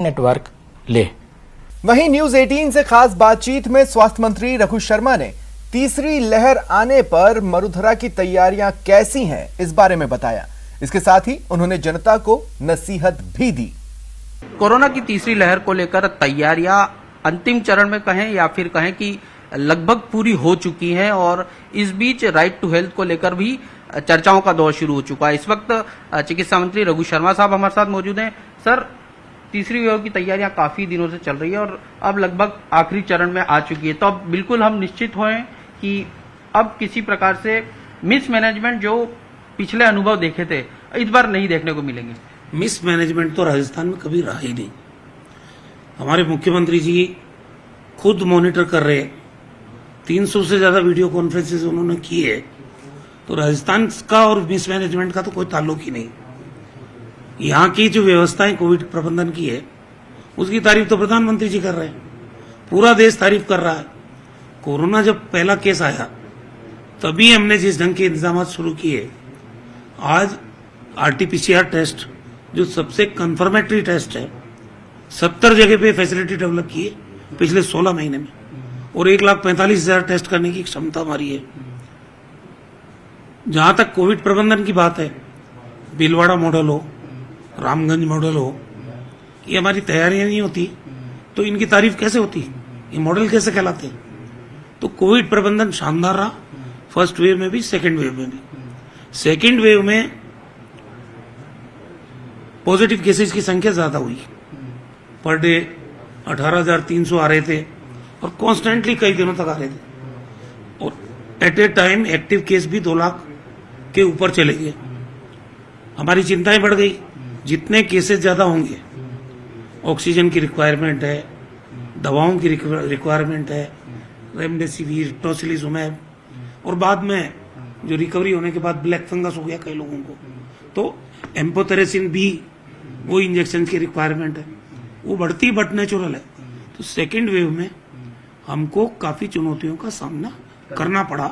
Network ले। वहीं news 18 से खास बातचीत में स्वास्थ्य मंत्री रघु शर्मा ने तीसरी लहर आने पर मरुधरा की तैयारियां कैसी हैं इस बारे में बताया। इसके साथ ही उन्होंने जनता को नसीहत भी दी। कोरोना की तीसरी लहर को लेकर तैयारियां अंतिम चरण में कहें या फिर कहें कि लगभग पूरी हो चुकी हैं और इस बीच राइट टू हेल्थ को लेकर भी चर्चाओं का दौर शुरू हो चुका है। इस वक्त चिकित्सा मंत्री रघु शर्मा साहब हमारे साथ मौजूद हैं। सर, तीसरी वेव की तैयारियां काफी दिनों से चल रही है और अब लगभग आखिरी चरण में आ चुकी है, तो अब बिल्कुल हम निश्चित हों कि अब किसी प्रकार से मिसमैनेजमेंट जो पिछले अनुभव देखे थे इस बार नहीं देखने को मिलेंगे। मिसमैनेजमेंट तो राजस्थान में कभी रहा ही नहीं। हमारे मुख्यमंत्री जी खुद मॉनिटर कर रहे, 300 से ज्यादा वीडियो कॉन्फ्रेंसेस उन्होंने की है, तो राजस्थान का और मिसमैनेजमेंट का तो कोई ताल्लुक ही नहीं। यहाँ की जो व्यवस्थाएं कोविड प्रबंधन की है उसकी तारीफ तो प्रधानमंत्री जी कर रहे हैं, पूरा देश तारीफ कर रहा है। कोरोना जब पहला केस आया तभी हमने जिस ढंग के इंतजाम शुरू किए, आज आरटीपीसीआर टेस्ट जो सबसे कंफर्मेटरी टेस्ट है 70 जगह पे फैसिलिटी डेवलप की है पिछले 16 महीने में, और 1,45,000 टेस्ट करने की क्षमता हमारी है। जहां तक कोविड प्रबंधन की बात है, भीलवाड़ा मॉडल हो, रामगंज मॉडल हो, ये हमारी तैयारियां नहीं होती तो इनकी तारीफ कैसे होती, ये मॉडल कैसे कहलाते। तो कोविड प्रबंधन शानदार रहा, फर्स्ट वेव में भी सेकेंड वेव में भी। सेकेंड वेव में पॉजिटिव केसेस की संख्या ज्यादा हुई, पर डे 18,300 आ रहे थे और कॉन्स्टेंटली कई दिनों तक आ रहे थे, और at a time active case भी 2 लाख के ऊपर चले गए। हमारी चिंताएं बढ़ गई, जितने केसेस ज्यादा होंगे ऑक्सीजन की रिक्वायरमेंट है, दवाओं की रिक्वायरमेंट है, रेमडेसिविर, टोसिलिजुमैब, और बाद में जो रिकवरी होने के बाद ब्लैक फंगस हो गया कई लोगों को, तो एम्पोटेरेसिन भी वो इंजेक्शन की रिक्वायरमेंट है, वो बढ़ती बट नेचुरल है। तो सेकेंड वेव में हमको काफी चुनौतियों का सामना करना पड़ा।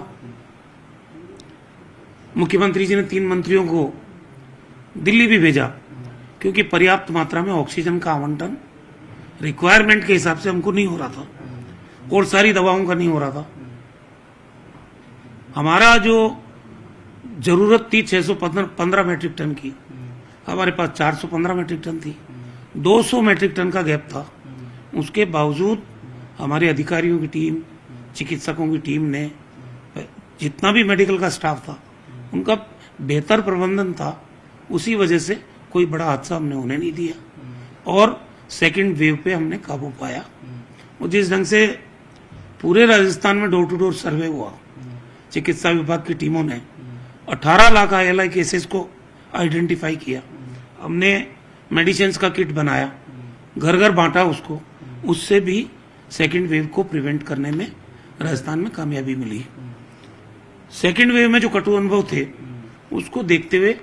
मुख्यमंत्री जी ने 3 मंत्रियों को दिल्ली भी भेजा क्योंकि पर्याप्त मात्रा में ऑक्सीजन का आवंटन रिक्वायरमेंट के हिसाब से हमको नहीं हो रहा था और सारी दवाओं का नहीं हो रहा था। हमारा जो जरूरत थी 615 मैट्रिक टन की, हमारे पास 415 मैट्रिक टन थी, 200 मैट्रिक टन का गैप था। उसके बावजूद हमारे अधिकारियों की टीम, चिकित्सकों की टीम ने, जितना भी मेडिकल का स्टाफ था, उनका बेहतर प्रबंधन था, उसी वजह से कोई बड़ा हादसा हमने होने नहीं दिया और सेकंड वेव पे हमने काबू पाया। और जिस ढंग से पूरे राजस्थान में डोर टू डोर सर्वे हुआ, चिकित्सा विभाग की टीमों ने 18 लाख ILI केसेस को आइडेंटिफाई किया, हमने मेडिसिन का किट बनाया, घर घर बांटा उसको, उससे भी सेकंड वेव को प्रिवेंट करने में राजस्थान में कामयाबी मिली। सेकंड वेव में जो कटु अनुभव थे उसको देखते हुए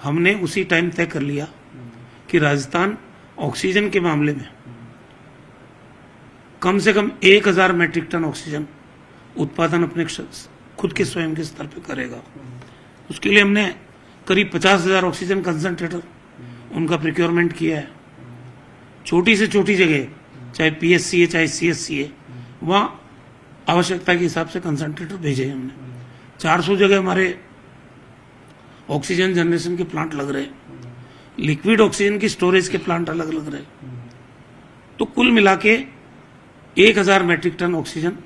हमने उसी टाइम तय कर लिया कि राजस्थान ऑक्सीजन के मामले में कम से कम 1,000 मैट्रिक टन ऑक्सीजन उत्पादन अपने खुद के स्वयं के स्तर पर करेगा। उसके लिए हमने करीब 50,000 ऑक्सीजन कंसंट्रेटर उनका प्रिक्योरमेंट किया है। छोटी से छोटी जगह, चाहे PSC है चाहे CSC है, वहां आवश्यकता के हिसाब से कंसंट्रेटर भेजे हमने। 400 जगह हमारे ऑक्सीजन जनरेशन के प्लांट लग रहे, लिक्विड ऑक्सीजन की स्टोरेज के प्लांट अलग लग रहे, तो कुल मिला के 1,000 मैट्रिक टन ऑक्सीजन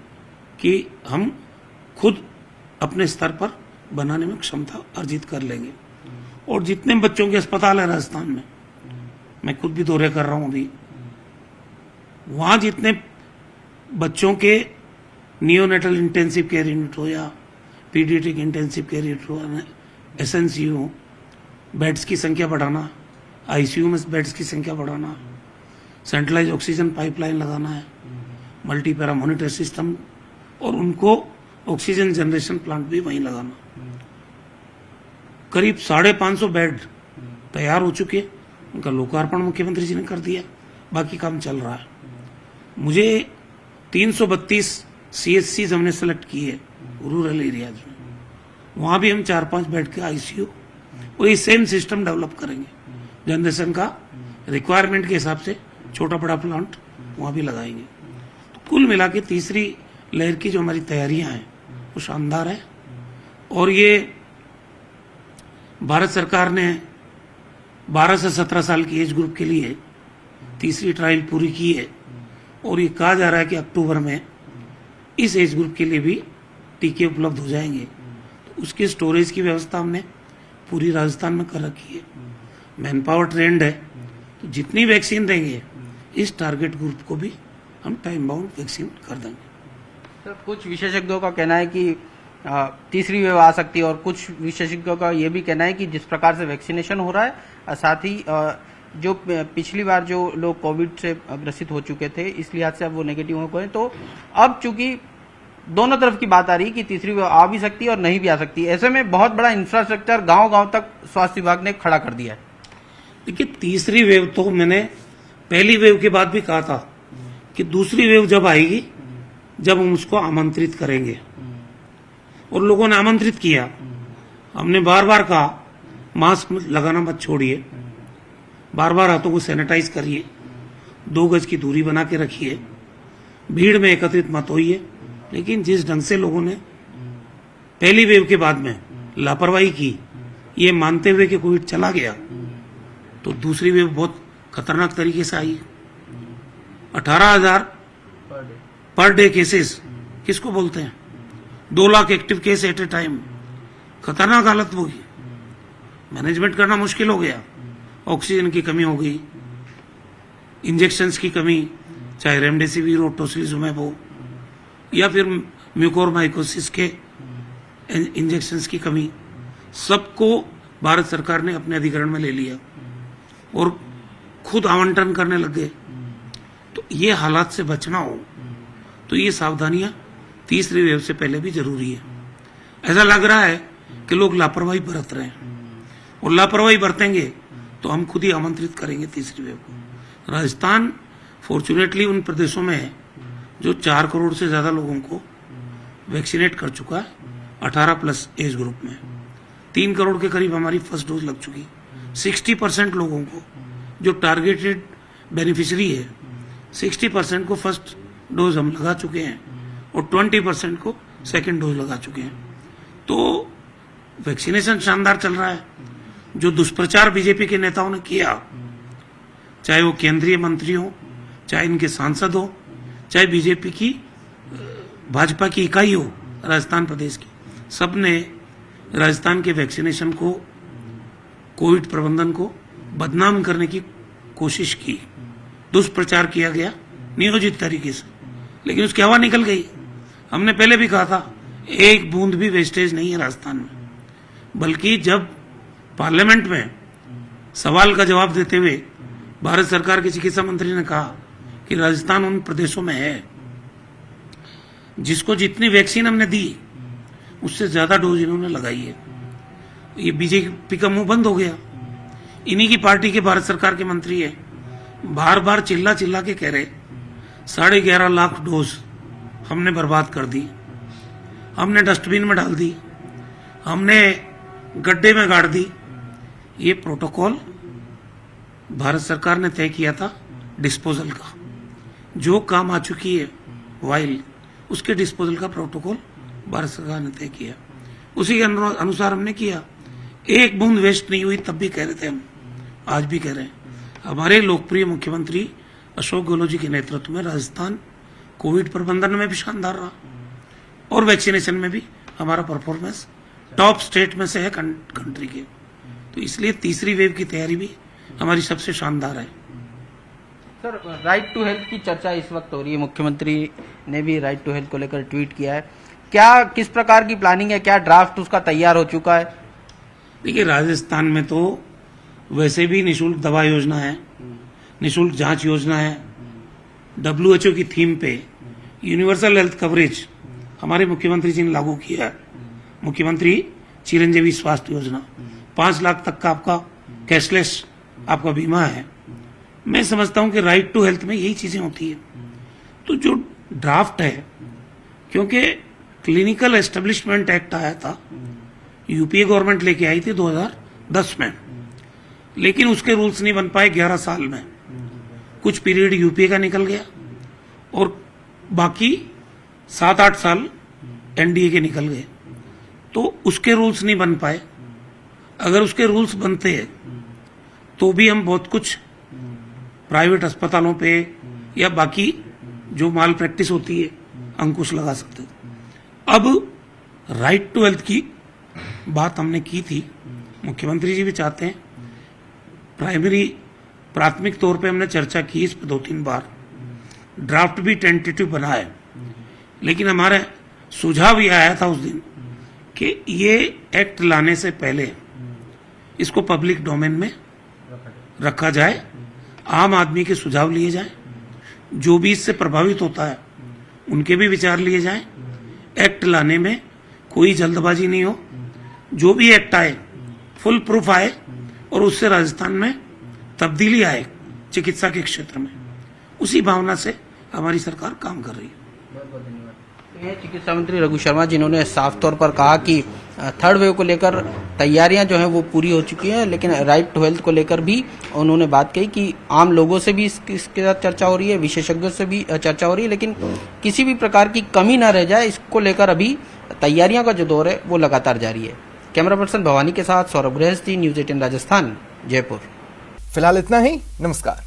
की हम खुद अपने स्तर पर बनाने में क्षमता अर्जित कर लेंगे। और जितने बच्चों के अस्पताल है राजस्थान में, मैं खुद भी दौरे कर रहा हूं अभी, वहां जितने बच्चों के नियोनेटल इंटेंसिव केयर यूनिट हो या पीडियाट्रिक इंटेंसिव केयर यूनिट हो, SNCU, बेड्स की संख्या बढ़ाना, ICU में बेड्स की संख्या बढ़ाना, सेंट्रलाइज ऑक्सीजन पाइपलाइन लगाना है, मल्टीपैरा मॉनिटर सिस्टम, और उनको ऑक्सीजन जनरेशन प्लांट भी वहीं लगाना। करीब 550 बेड तैयार हो चुके, उनका लोकार्पण मुख्यमंत्री जी ने कर दिया, बाकी काम चल रहा है। मुझे 332 CHCs हमने सेलेक्ट किए रूरल एरियाज में, वहां भी हम 4-5 बेड के ICU, वही सेम सिस्टम डेवलप करेंगे जनरेशन का रिक्वायरमेंट के हिसाब से छोटा बड़ा प्लांट वहां भी लगाएंगे। तो कुल मिला के तीसरी लहर की जो हमारी तैयारियां हैं वो शानदार है। और ये भारत सरकार ने 12 से 17 साल की एज ग्रुप के लिए तीसरी ट्रायल पूरी की है और ये कहा जा रहा है कि अक्टूबर में इस एज ग्रुप के लिए भी टीके उपलब्ध हो जाएंगे। तो उसकी स्टोरेज की व्यवस्था हमने पूरी राजस्थान में कर रखी है। मैन पावर ट्रेंड है, तो जितनी वैक्सीन देंगे इस टारगेट ग्रुप को भी हम टाइम बाउंड वैक्सीन कर देंगे। सर, कुछ विशेषज्ञों का कहना है कि तीसरी वेव आ सकती है और कुछ विशेषज्ञों का ये भी कहना है कि जिस प्रकार से वैक्सीनेशन हो रहा है, साथ ही जो पिछली बार जो लोग कोविड से ग्रसित हो चुके थे इस लिहाज से अब वो नेगेटिव हो गए, तो अब चूंकि दोनों तरफ की बात आ रही है कि तीसरी वेव आ भी सकती है और नहीं भी आ सकती है, ऐसे में बहुत बड़ा इंफ्रास्ट्रक्चर गांव-गांव तक स्वास्थ्य विभाग ने खड़ा कर दिया है। देखिए, तीसरी वेव तो मैंने पहली वेव के बाद भी कहा था कि दूसरी वेव जब आएगी जब हम उसको आमंत्रित करेंगे, और लोगों ने आमंत्रित किया। हमने बार बार कहा मास्क लगाना मत छोड़िए, बार बार हाथों को सैनिटाइज करिए, 2 गज की दूरी बना के रखिए, भीड़ में एकत्रित मत होइए। लेकिन जिस ढंग से लोगों ने पहली वेव के बाद में लापरवाही की, ये मानते हुए कि कोविड चला गया, तो दूसरी वेव बहुत खतरनाक तरीके से आई। 18,000 पर डे केसेस किसको बोलते हैं? 2 lakh active case at a time. खतरनाक हालत होगी, मैनेजमेंट करना मुश्किल हो गया। ऑक्सीजन की कमी हो गई, इंजेक्शंस की कमी, चाहे रेमडेसिविर हो, टोसिलिजुमैब हो, या फिर म्यूकोरमाइकोसिस के इंजेक्शंस की कमी, सबको भारत सरकार ने अपने अधिग्रहण में ले लिया और खुद आवंटन करने लग गए। तो ये हालात से बचना हो तो ये सावधानियां तीसरी वेव से पहले भी जरूरी है। ऐसा लग रहा है कि लोग लापरवाही बरत रहे हैं, और लापरवाही बरतेंगे तो हम खुद ही आमंत्रित करेंगे तीसरी वेव को। राजस्थान फॉर्चुनेटली उन प्रदेशों में है जो 4 करोड़ से ज्यादा लोगों को वैक्सीनेट कर चुका है 18+ एज ग्रुप में। 3 करोड़ के करीब हमारी फर्स्ट डोज लग चुकी। 60% लोगों को जो टारगेटेड बेनिफिशियरी है, 60% को फर्स्ट डोज हम लगा चुके हैं और 20% को सेकेंड डोज लगा चुके हैं। तो वैक्सीनेशन शानदार चल रहा है। जो दुष्प्रचार बीजेपी के नेताओं ने किया, चाहे वो केंद्रीय मंत्री हो, चाहे इनके सांसद हो, चाहे बीजेपी की भाजपा की इकाई हो राजस्थान प्रदेश की, सबने राजस्थान के वैक्सीनेशन को, कोविड प्रबंधन को बदनाम करने की कोशिश की। दुष्प्रचार किया गया नियोजित तरीके से, लेकिन उसकी हवा निकल गई। हमने पहले भी कहा था एक बूंद भी वेस्टेज नहीं है राजस्थान में, बल्कि जब पार्लियामेंट में सवाल का जवाब देते हुए भारत सरकार के चिकित्सा मंत्री ने कहा कि राजस्थान उन प्रदेशों में है जिसको जितनी वैक्सीन हमने दी उससे ज्यादा डोज इन्होंने लगाई है, ये बीजेपी का मुंह बंद हो गया। इन्हीं की पार्टी के भारत सरकार के मंत्री है, बार बार चिल्ला चिल्ला के कह रहे 11.5 लाख डोज हमने बर्बाद कर दी, हमने डस्टबिन में डाल दी, हमने गड्ढे में गाड़ दी। ये प्रोटोकॉल भारत सरकार ने तय किया था डिस्पोजल का, जो काम आ चुकी है वाइल, उसके डिस्पोजल का प्रोटोकॉल भारत सरकार ने तय किया, उसी के अनुसार हमने किया। एक बूंद वेस्ट नहीं हुई, तब भी कह रहे थे हम, आज भी कह रहे हैं। हमारे लोकप्रिय मुख्यमंत्री अशोक गहलोत जी के नेतृत्व में राजस्थान कोविड प्रबंधन में भी शानदार रहा और वैक्सीनेशन में भी हमारा परफॉर्मेंस टॉप स्टेट में से है कंट्री के। तो इसलिए तीसरी वेव की तैयारी भी हमारी सबसे शानदार है। सर, राइट टू हेल्थ की चर्चा इस वक्त हो रही है, मुख्यमंत्री ने भी राइट टू हेल्थ को लेकर ट्वीट किया है। क्या किस प्रकार की प्लानिंग है, क्या ड्राफ्ट उसका तैयार हो चुका है? देखिए, राजस्थान में तो वैसे भी निःशुल्क दवा योजना है, निःशुल्क जांच योजना है, WHO की थीम पे यूनिवर्सल हेल्थ कवरेज हमारे मुख्यमंत्री जी ने लागू किया है। मुख्यमंत्री चिरंजीवी स्वास्थ्य योजना, 5 लाख तक का आपका कैशलेस आपका बीमा है। मैं समझता हूं कि राइट टू हेल्थ में यही चीजें होती है। तो जो ड्राफ्ट है, क्योंकि क्लिनिकल एस्टेब्लिशमेंट एक्ट आया था, यूपीए गवर्नमेंट लेके आई थी 2010 में, लेकिन उसके रूल्स नहीं बन पाए 11 साल में। कुछ पीरियड यूपीए का निकल गया और बाकी 7-8 साल एनडीए के निकल गए, तो उसके रूल्स नहीं बन पाए। अगर उसके रूल्स बनते हैं तो भी हम बहुत कुछ प्राइवेट अस्पतालों पे या बाकी जो माल प्रैक्टिस होती है अंकुश लगा सकते थे। अब राइट टू हेल्थ की बात हमने की थी, मुख्यमंत्री जी भी चाहते हैं, प्राथमिक तौर पे हमने चर्चा की इस पे 2-3 बार, ड्राफ्ट भी टेंटेटिव बना है, लेकिन हमारा सुझाव ये आया था उस दिन कि ये एक्ट लाने से पहले इसको पब्लिक डोमेन में रखा जाए, आम आदमी के सुझाव लिए जाए, जो भी इससे प्रभावित होता है उनके भी विचार लिए जाएं। एक्ट लाने में कोई जल्दबाजी नहीं हो, जो भी एक्ट आए फुल प्रूफ आए और उससे राजस्थान में तब्दीली आए चिकित्सा के क्षेत्र में, उसी भावना से हमारी सरकार काम कर रही है। ये चिकित्सा मंत्री रघु शर्मा जिन्होंने साफ तौर पर कहा कि थर्ड वेव को लेकर तैयारियां जो हैं वो पूरी हो चुकी हैं, लेकिन राइट टू हेल्थ को लेकर भी उन्होंने बात कही कि आम लोगों से भी इसके साथ चर्चा हो रही है, विशेषज्ञों से भी चर्चा हो रही है, लेकिन किसी भी प्रकार की कमी न रह जाए, इसको लेकर अभी तैयारियां का जो दौर है वो लगातार जारी है। कैमरा पर्सन भवानी के साथ सौरभ गृहस्थी, न्यूज़ 18 राजस्थान, जयपुर। फिलहाल इतना ही, नमस्कार।